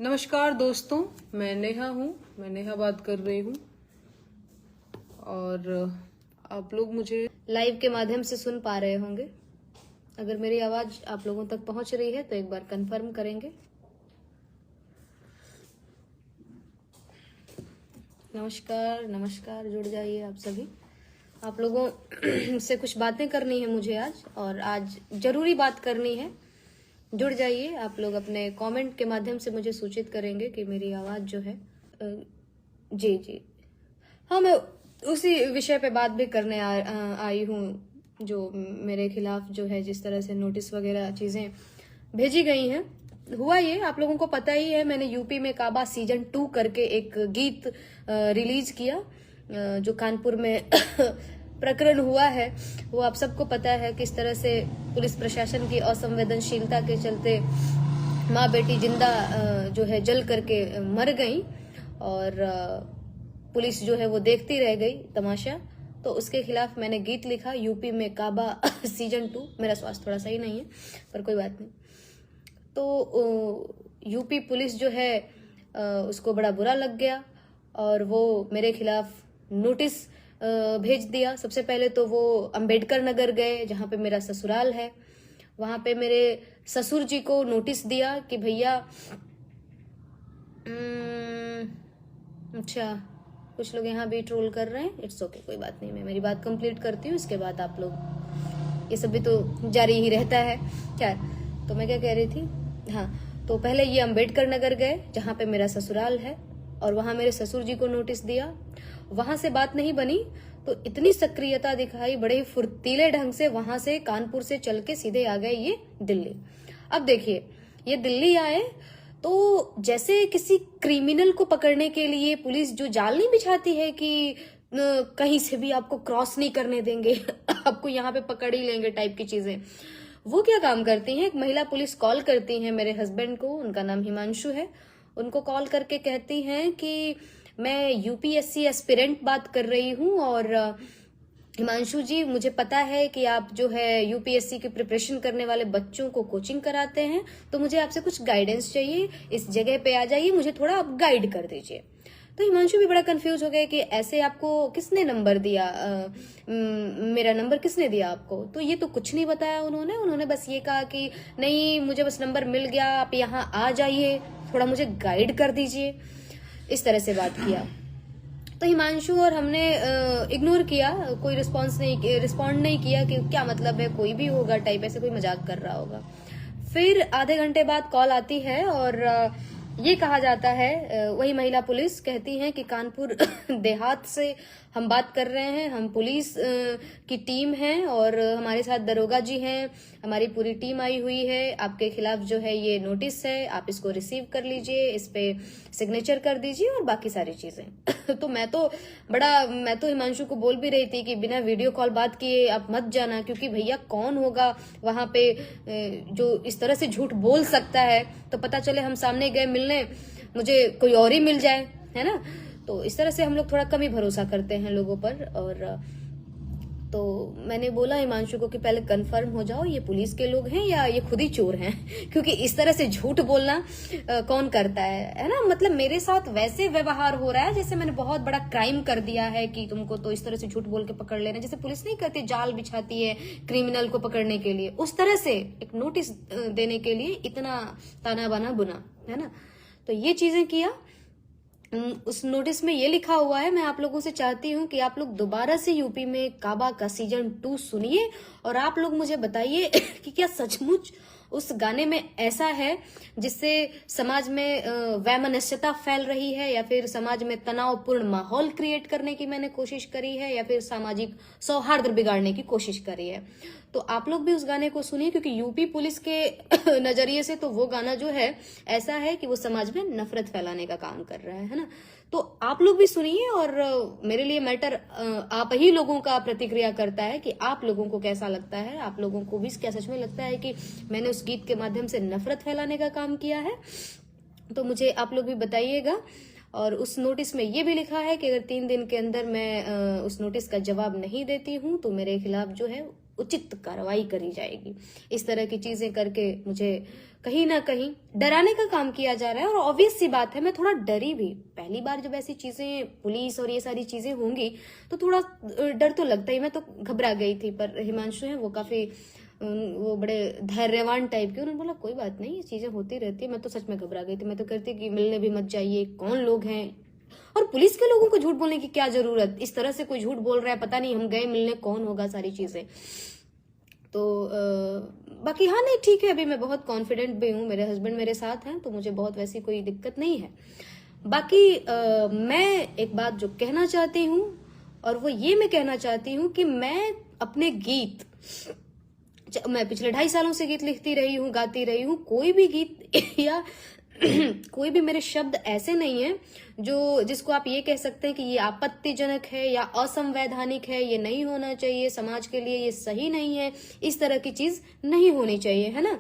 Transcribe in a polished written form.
नमस्कार दोस्तों, मैं नेहा बात कर रही हूँ। और आप लोग मुझे लाइव के माध्यम से सुन पा रहे होंगे। अगर मेरी आवाज आप लोगों तक पहुंच रही है तो एक बार कंफर्म करेंगे। नमस्कार, जुड़ जाइए आप सभी। आप लोगों से कुछ बातें करनी है मुझे आज, और आज जरूरी बात करनी है। जुड़ जाइए आप लोग। अपने कमेंट के माध्यम से मुझे सूचित करेंगे कि मेरी आवाज जो है जी हाँ, मैं उसी विषय पे बात भी करने आई हूँ, जो मेरे खिलाफ जो है जिस तरह से नोटिस वगैरह चीजें भेजी गई हैं। हुआ ये, आप लोगों को पता ही है, मैंने यूपी में काबा सीजन 2 करके एक गीत रिलीज किया, जो कानपुर में प्रकरण हुआ है। वो आप सबको पता है किस तरह से पुलिस प्रशासन की असंवेदनशीलता के चलते माँ बेटी जिंदा जो है जल करके मर गई, और पुलिस जो है वो देखती रह गई तमाशा। तो उसके खिलाफ मैंने गीत लिखा, यूपी में काबा सीजन 2। मेरा स्वास्थ्य थोड़ा सही नहीं है, पर कोई बात नहीं। तो यूपी पुलिस जो है उसको बड़ा बुरा लग गया, और वो मेरे खिलाफ नोटिस भेज दिया। सबसे पहले तो वो अंबेडकर नगर गए, जहाँ पे मेरा ससुराल है। वहां पे मेरे ससुर जी को नोटिस दिया कि भैया अच्छा, कुछ लोग यहाँ भी ट्रोल कर रहे हैं। इट्स ओके, कोई बात नहीं, मैं मेरी बात कंप्लीट करती हूँ, इसके बाद आप लोग, ये सब भी तो जारी ही रहता है क्या। तो मैं क्या कह रही थी, हाँ, तो पहले ये अंबेडकर नगर गए जहाँ पे मेरा ससुराल है, और वहां मेरे ससुर जी को नोटिस दिया। वहां से बात नहीं बनी तो इतनी सक्रियता दिखाई, बड़े ही फुर्तीले ढंग से वहां से कानपुर से चल के सीधे आ गए ये दिल्ली। अब देखिए, ये दिल्ली आए तो जैसे किसी क्रिमिनल को पकड़ने के लिए पुलिस जो जाल नहीं बिछाती है कि कहीं से भी आपको क्रॉस नहीं करने देंगे आपको यहाँ पे पकड़ ही लेंगे टाइप की चीजें, वो क्या काम करती हैं। एक महिला पुलिस कॉल करती है मेरे हस्बैंड को, उनका नाम हिमांशु है। उनको कॉल करके कहती हैं कि मैं यूपीएससी एस्पिरेंट बात कर रही हूँ, और हिमांशु जी, मुझे पता है कि आप जो है यूपीएससी की प्रिपरेशन करने वाले बच्चों को कोचिंग कराते हैं, तो मुझे आपसे कुछ गाइडेंस चाहिए। इस जगह पे आ जाइए, मुझे थोड़ा आप गाइड कर दीजिए। तो हिमांशु भी बड़ा कंफ्यूज हो गए कि ऐसे आपको किसने नंबर दिया, मेरा नंबर किसने दिया आपको। तो ये तो कुछ नहीं बताया उन्होंने बस ये कहा कि नहीं, मुझे बस नंबर मिल गया, आप यहाँ आ जाइए, थोड़ा मुझे गाइड कर दीजिए। इस तरह से बात किया। तो हिमांशु और हमने इग्नोर किया, कोई रिस्पॉन्ड नहीं किया कि क्या मतलब है, कोई भी होगा टाइप, ऐसे कोई मजाक कर रहा होगा। फिर आधे घंटे बाद कॉल आती है, और ये कहा जाता है, वही महिला पुलिस कहती है कि कानपुर देहात से हम बात कर रहे हैं, हम पुलिस की टीम है, और हमारे साथ दरोगा जी हैं, हमारी पूरी टीम आई हुई है। आपके खिलाफ जो है ये नोटिस है, आप इसको रिसीव कर लीजिए, इस पे सिग्नेचर कर दीजिए और बाकी सारी चीजें। तो मैं तो हिमांशु को बोल भी रही थी कि बिना वीडियो कॉल बात किए आप मत जाना, क्योंकि भैया कौन होगा वहां पे जो इस तरह से झूठ बोल सकता है। तो पता चले हम सामने गए मिलने, मुझे कोई और ही मिल जाए, है ना। तो इस तरह से हम लोग थोड़ा कम ही भरोसा करते हैं लोगों पर। और तो मैंने बोला हिमांशु को कि पहले कंफर्म हो जाओ, ये पुलिस के लोग हैं या ये खुद ही चोर हैं क्योंकि इस तरह से झूठ बोलना कौन करता है ना। मतलब मेरे साथ वैसे व्यवहार हो रहा है जैसे मैंने बहुत बड़ा क्राइम कर दिया है, कि तुमको तो इस तरह से झूठ बोल के पकड़ लेना, जैसे पुलिस नहीं करती, जाल बिछाती है क्रिमिनल को पकड़ने के लिए, उस तरह से एक नोटिस देने के लिए इतना ताना बाना बुना, है ना। तो ये चीजें किया। उस नोटिस में ये लिखा हुआ है, मैं आप लोगों से चाहती हूँ कि आप लोग दोबारा से यूपी में काबा का सीजन 2 सुनिए, और आप लोग मुझे बताइए कि क्या सचमुच उस गाने में ऐसा है जिससे समाज में वैमनस्यता फैल रही है, या फिर समाज में तनावपूर्ण माहौल क्रिएट करने की मैंने कोशिश करी है, या फिर सामाजिक सौहार्द बिगाड़ने की कोशिश करी है। तो आप लोग भी उस गाने को सुनिए, क्योंकि यूपी पुलिस के नजरिए से तो वो गाना जो है ऐसा है कि वो समाज में नफरत फैलाने का काम कर रहा है ना। तो आप लोग भी सुनिए, और मेरे लिए मैटर आप ही लोगों का प्रतिक्रिया करता है कि आप लोगों को कैसा लगता है। आप लोगों को भी क्या सच में लगता है कि मैंने उस गीत के माध्यम से नफरत फैलाने का काम किया है? तो मुझे आप लोग भी बताइएगा। और उस नोटिस में ये भी लिखा है कि अगर 3 दिन के अंदर मैं उस नोटिस का जवाब नहीं देती हूँ तो मेरे खिलाफ जो है उचित कार्रवाई करी जाएगी। इस तरह की चीजें करके मुझे कहीं ना कहीं डराने का काम किया जा रहा है। और ऑब्वियस सी बात है, मैं थोड़ा डरी भी। पहली बार जब ऐसी चीजें, पुलिस और ये सारी चीजें होंगी तो थोड़ा डर तो लगता ही। मैं तो घबरा गई थी, पर हिमांशु है वो काफी वो बड़े धैर्यवान टाइप के, उन्होंने बोला कोई बात नहीं, ये चीजें होती रहती है। मैं तो सच में घबरा गई थी। मैं तो कहती कि मिलने भी मत जाइए, कौन लोग हैं, और पुलिस के लोगों को झूठ बोलने की क्या जरूरत, इस तरह से कोई झूठ बोल रहा है, पता नहीं हम गए मिलने, कौन होगा, सारी चीजें। तो बाकी हाँ नहीं ठीक है, अभी मैं बहुत कॉन्फिडेंट भी हूँ, मेरे हस्बैंड मेरे साथ हैं, तो मुझे बहुत वैसी कोई दिक्कत नहीं है। बाकी मैं एक बात जो कहना चाहती हूँ, और वो ये मैं कहना चाहती हूँ कि मैं अपने गीत, मैं पिछले 2.5 सालों से गीत लिखती रही हूँ, गाती रही हूँ, कोई भी गीत या कोई भी मेरे शब्द ऐसे नहीं है जो जिसको आप ये कह सकते हैं कि ये आपत्तिजनक है या असंवैधानिक है, ये नहीं होना चाहिए, समाज के लिए ये सही नहीं है, इस तरह की चीज नहीं होनी चाहिए, है ना।